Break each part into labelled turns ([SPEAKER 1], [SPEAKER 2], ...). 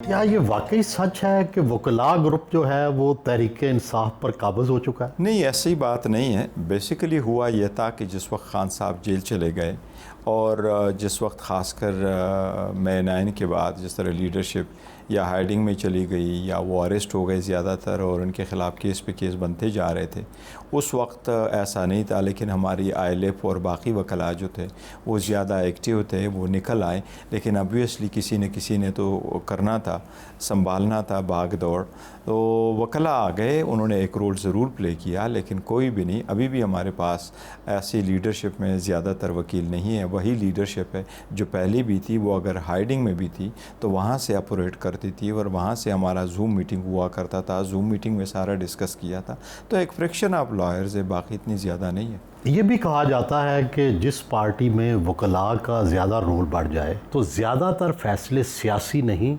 [SPEAKER 1] क्या ये वाकई सच है कि वकला ग्रुप जो है वो तहरीक इंसाफ पर काबज़ हो चुका है?
[SPEAKER 2] नहीं, ऐसी बात नहीं है। बेसिकली हुआ यह था कि जिस वक्त खान साहब जेल चले गए और जिस वक्त ख़ासकर मैं 9 के बाद जिस तरह लीडरशिप या हाइडिंग में चली गई या वो अरेस्ट हो गए ज़्यादातर और उनके ख़िलाफ़ केस पे केस बनते जा रहे थे, उस वक्त ऐसा नहीं था। लेकिन हमारी आईएलएफ और बाकी वकला जो थे वो ज़्यादा एक्टिव थे, वो निकल आए। लेकिन ऑब्वियसली किसी न किसी ने तो करना था, संभालना था भाग दौड़। तो वकला आ गए, उन्होंने एक रोल ज़रूर प्ले किया, लेकिन कोई भी नहीं। अभी भी हमारे पास ऐसी लीडरशिप में ज़्यादातर वकील नहीं है। वही लीडरशिप है जो पहले भी थी। वो अगर हाइडिंग में भी थी तो वहाँ से ऑपरेट करती थी और वहाँ से हमारा जूम मीटिंग हुआ करता था। जूम मीटिंग में सारा डिस्कस किया था। तो एक फ्रिक्शन ऑफ लॉयर्स है, बाकी इतनी ज़्यादा नहीं है।
[SPEAKER 1] ये भी कहा जाता है कि जिस पार्टी में वकला का ज़्यादा रोल बढ़ जाए तो ज़्यादातर फैसले सियासी नहीं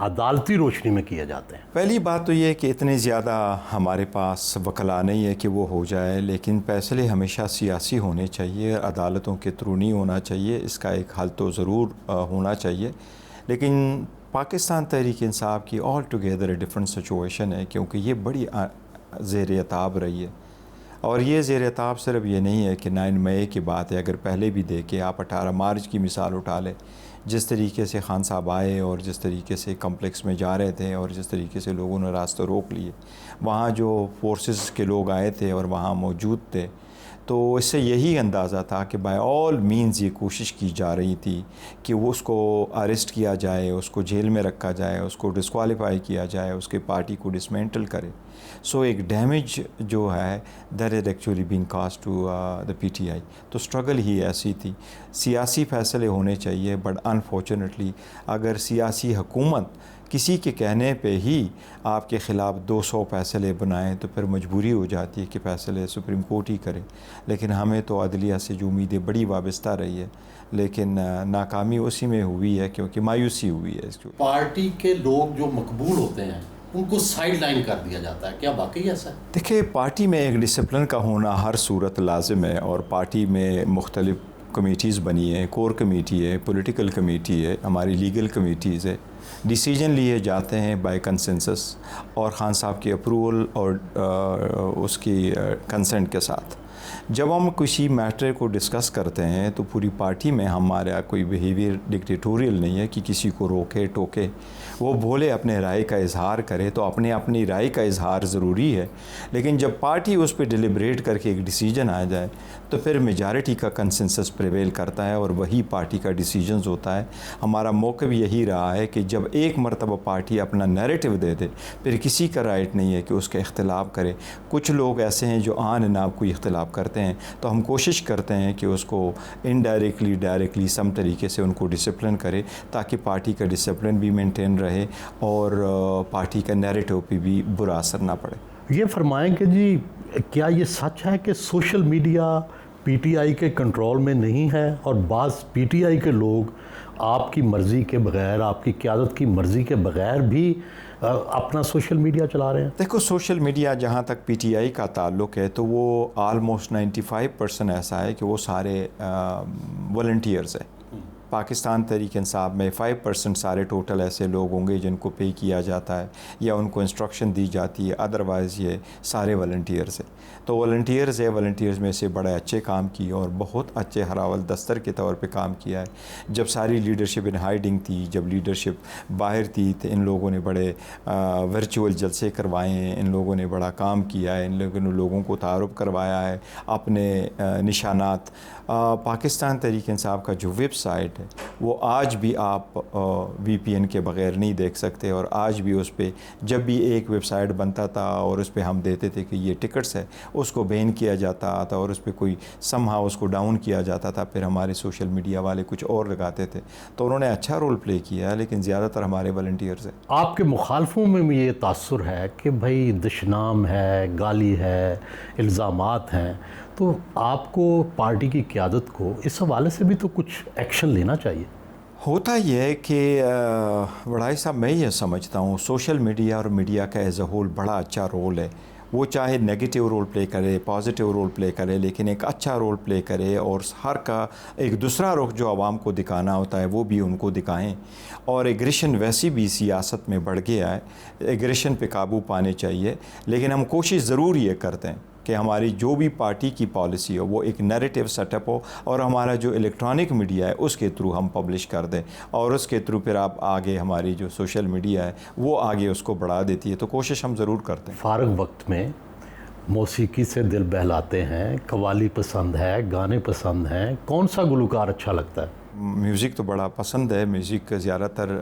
[SPEAKER 1] अदालती रोशनी में किए जाते हैं।
[SPEAKER 2] पहली बात तो ये है कि इतने ज़्यादा हमारे पास वकला नहीं है कि वो हो जाए, लेकिन फैसले हमेशा सियासी होने चाहिए, अदालतों के थ्रू नहीं होना चाहिए। इसका एक हल तो ज़रूर होना चाहिए। लेकिन पाकिस्तान तहरीक इंसाफ की ऑल टुगेदर डिफरेंट सिचुएशन है, क्योंकि ये बड़ी ज़ेर एताब रही है। और ये ज़ेर एताब सिर्फ ये नहीं है कि 9 मई की बात है। अगर पहले भी देखें आप, 18 मार्च की मिसाल उठा लें, जिस तरीके से खान साहब आए और जिस तरीके से कम्प्लेक्स में जा रहे थे और जिस तरीके से लोगों ने रास्ते रोक लिए, वहाँ जो फोर्सेस के लोग आए थे और वहाँ मौजूद थे, तो इससे यही अंदाज़ा था कि बाय ऑल मीन्स ये कोशिश की जा रही थी कि वो उसको अरेस्ट किया जाए, उसको जेल में रखा जाए, उसको डिस्क्वालीफाई किया जाए, उसके पार्टी को डिसमेंटल करे। सो एक डैमेज जो है that is actually being cast to the PTI. तो स्ट्रगल ही ऐसी थी। सियासी फ़ैसले होने चाहिए, बट अनफॉर्चुनेटली अगर सियासी हुकूमत किसी के कहने पे ही आपके ख़िलाफ़ 200 फ़ैसले बनाएं तो फिर मजबूरी हो जाती है कि फ़ैसले सुप्रीम कोर्ट ही करे। लेकिन हमें तो अदलिया से जो उम्मीदें बड़ी वाबस्ता रही है, लेकिन नाकामी उसी में हुई है क्योंकि मायूसी हुई है इसको।
[SPEAKER 1] पार्टी के लोग जो मकबूल होते हैं उनको साइड लाइन कर दिया जाता है, क्या वाकई ऐसा है?
[SPEAKER 2] देखिए, पार्टी में एक डिसिप्लिन का होना हर सूरत लाजिम है, और पार्टी में मुख्तलिफ़ कमेटीज़ बनी है, कोर कमेटी है, पॉलिटिकल कमेटी है, हमारी लीगल कमेटीज़ है। डिसीजन लिए जाते हैं बाय कंसेंसस और ख़ान साहब की अप्रूवल और उसकी कंसेंट के साथ। जब हम किसी मैटर को डिस्कस करते हैं तो पूरी पार्टी में हमारा कोई बिहेवियर डिक्टेटोरियल नहीं है कि किसी को रोके टोके। वो बोले, अपने राय का इजहार करे, तो अपनी राय का इजहार ज़रूरी है। लेकिन जब पार्टी उस पर डिलिब्रेट करके एक डिसीजन आ जाए तो फिर मेजॉरिटी का कंसेंसस प्रिवेल करता है और वही पार्टी का डिसीजन होता है। हमारा मौक़िफ़ यही रहा है कि जब एक मरतबा पार्टी अपना नैरेटिव दे दे, फिर किसी का राइट नहीं है कि उसका इख्तिलाफ़ करे। कुछ लोग ऐसे हैं जो आन नाब कोई इख्तिलाफ़ करते हैं, तो हम कोशिश करते हैं कि उसको इनडायरेक्टली डायरेक्टली सम तरीके से उनको डिसिप्लिन करें, ताकि पार्टी का डिसिप्लिन भी मेंटेन रहे और पार्टी का नैरेटिव पे भी बुरा असर ना पड़े।
[SPEAKER 1] ये फरमाएं कि जी, क्या ये सच है कि सोशल मीडिया पीटीआई के कंट्रोल में नहीं है और बाज़ पीटीआई के लोग आपकी मर्ज़ी के बग़ैर, आपकी क़यादत की मर्ज़ी के बग़ैर भी अपना सोशल मीडिया चला रहे हैं?
[SPEAKER 2] देखो, सोशल मीडिया जहाँ तक पीटीआई का ताल्लुक़ है तो वो आलमोस्ट 95% ऐसा है कि वो सारे वॉलंटियर्स हैं। पाकिस्तान तहरीक इंसाफ में 5% सारे टोटल ऐसे लोग होंगे जिनको पे किया जाता है या उनको इंस्ट्रक्शन दी जाती है, अदरवाइज़ ये सारे वॉलंटियर्स हैं। तो वॉलंटियर्स है, वॉलंटियर्स में से बड़े अच्छे काम किए और बहुत अच्छे हरावल दस्तर के तौर पे काम किया है। जब सारी लीडरशिप इन हाइडिंग थी, जब लीडरशिप बाहर थी, तो इन लोगों ने बड़े वर्चुअल जलसे करवाए हैं, इन लोगों ने बड़ा काम किया है, इन लोगों को तारुफ करवाया है अपने निशानात। पाकिस्तान तहरीक इंसाफ का जो वेबसाइट है वो आज भी आप वीपीएन के बग़ैर नहीं देख सकते, और आज भी उस पर जब भी एक वेबसाइट बनता था और उस पर हम देते थे कि ये टिकट्स है, उसको बैन किया जाता था और उस पर कोई समहाउ उसको डाउन किया जाता था। फिर हमारे सोशल मीडिया वाले कुछ और लगाते थे, तो उन्होंने अच्छा रोल प्ले किया है, लेकिन ज़्यादातर हमारे वॉलंटियर्स हैं।
[SPEAKER 1] आपके मुखालफों में भी ये तासुर है कि भाई दुश्मनाम है, गाली है, इल्ज़ामात हैं, तो आपको पार्टी की क़यादत को इस हवाले से भी तो कुछ एक्शन लेना चाहिए।
[SPEAKER 2] होता यह है कि बड़ाई साहब, मैं ये समझता हूँ सोशल मीडिया और मीडिया का एज अ होल बड़ा अच्छा रोल है, वो चाहे नेगेटिव रोल प्ले करे, पॉजिटिव रोल प्ले करे, लेकिन एक अच्छा रोल प्ले करे और हर का एक दूसरा रुख जो आवाम को दिखाना होता है वो भी उनको दिखाएं। और एग्रेशन वैसी भी सियासत में बढ़ गया है, एग्रेशन पे काबू पाने चाहिए, लेकिन हम कोशिश ज़रूर ये करते हैं कि हमारी जो भी पार्टी की पॉलिसी हो वो एक नैरेटिव सेटअप हो और हमारा जो इलेक्ट्रॉनिक मीडिया है उसके थ्रू हम पब्लिश कर दें और उसके थ्रू फिर आप आगे हमारी जो सोशल मीडिया है वो आगे उसको बढ़ा देती है। तो कोशिश हम ज़रूर करते हैं।
[SPEAKER 1] फ़ारग वक्त में मौसीकी से दिल बहलाते हैं, कव्वाली पसंद है, गाने पसंद हैं, कौन सा गुलकार अच्छा लगता है?
[SPEAKER 2] म्यूज़िक तो बड़ा पसंद है। म्यूज़िक ज़्यादातर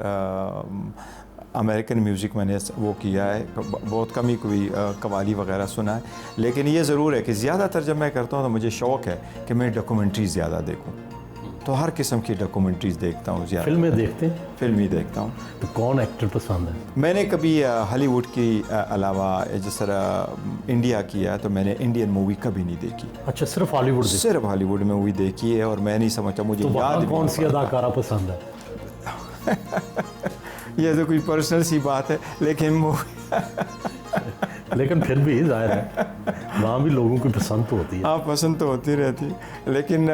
[SPEAKER 2] अमेरिकन म्यूज़िक मैंने वो किया है, बहुत कम ही कोई कव्वाली वगैरह सुना है। लेकिन ये ज़रूर है कि ज़्यादातर जब मैं करता हूँ तो मुझे शौक़ है कि मैं डॉक्यूमेंट्रीज़ ज़्यादा देखूँ, तो हर किस्म की डॉक्यूमेंट्रीज़ देखता हूँ ज़्यादा।
[SPEAKER 1] फिल्में देखते हैं?
[SPEAKER 2] फिल्म ही देखता हूँ।
[SPEAKER 1] तो कौन एक्टर पसंद है?
[SPEAKER 2] मैंने कभी हॉलीवुड की अलावा जिस तरह इंडिया किया तो मैंने इंडियन मूवी कभी नहीं देखी।
[SPEAKER 1] अच्छा, सिर्फ हॉलीवुड?
[SPEAKER 2] सिर्फ हॉलीवुड में मूवी देखी है और मैं नहीं समझता, मुझे
[SPEAKER 1] तो
[SPEAKER 2] याद
[SPEAKER 1] कौन सी अदाकारा पसंद है?
[SPEAKER 2] ये तो कोई पर्सनल सी बात है, लेकिन
[SPEAKER 1] लेकिन फिर भी जाहिर है वहाँ भी लोगों की पसंद तो होती है।
[SPEAKER 2] हाँ, पसंद तो होती रहती है, लेकिन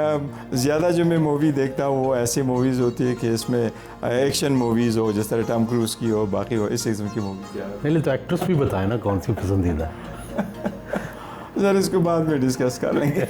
[SPEAKER 2] ज़्यादा जो मैं मूवी देखता हूँ वो ऐसी मूवीज़ होती है कि इसमें एक्शन मूवीज़ हो, जिस तरह टॉम क्रूज़ की हो, बाकी हो, इस किस्म की मूवी।
[SPEAKER 1] नहीं तो एक्ट्रेस भी बताए ना कौन सी पसंदीदा है।
[SPEAKER 2] सर इसको बाद में डिस्कस कर लेंगे।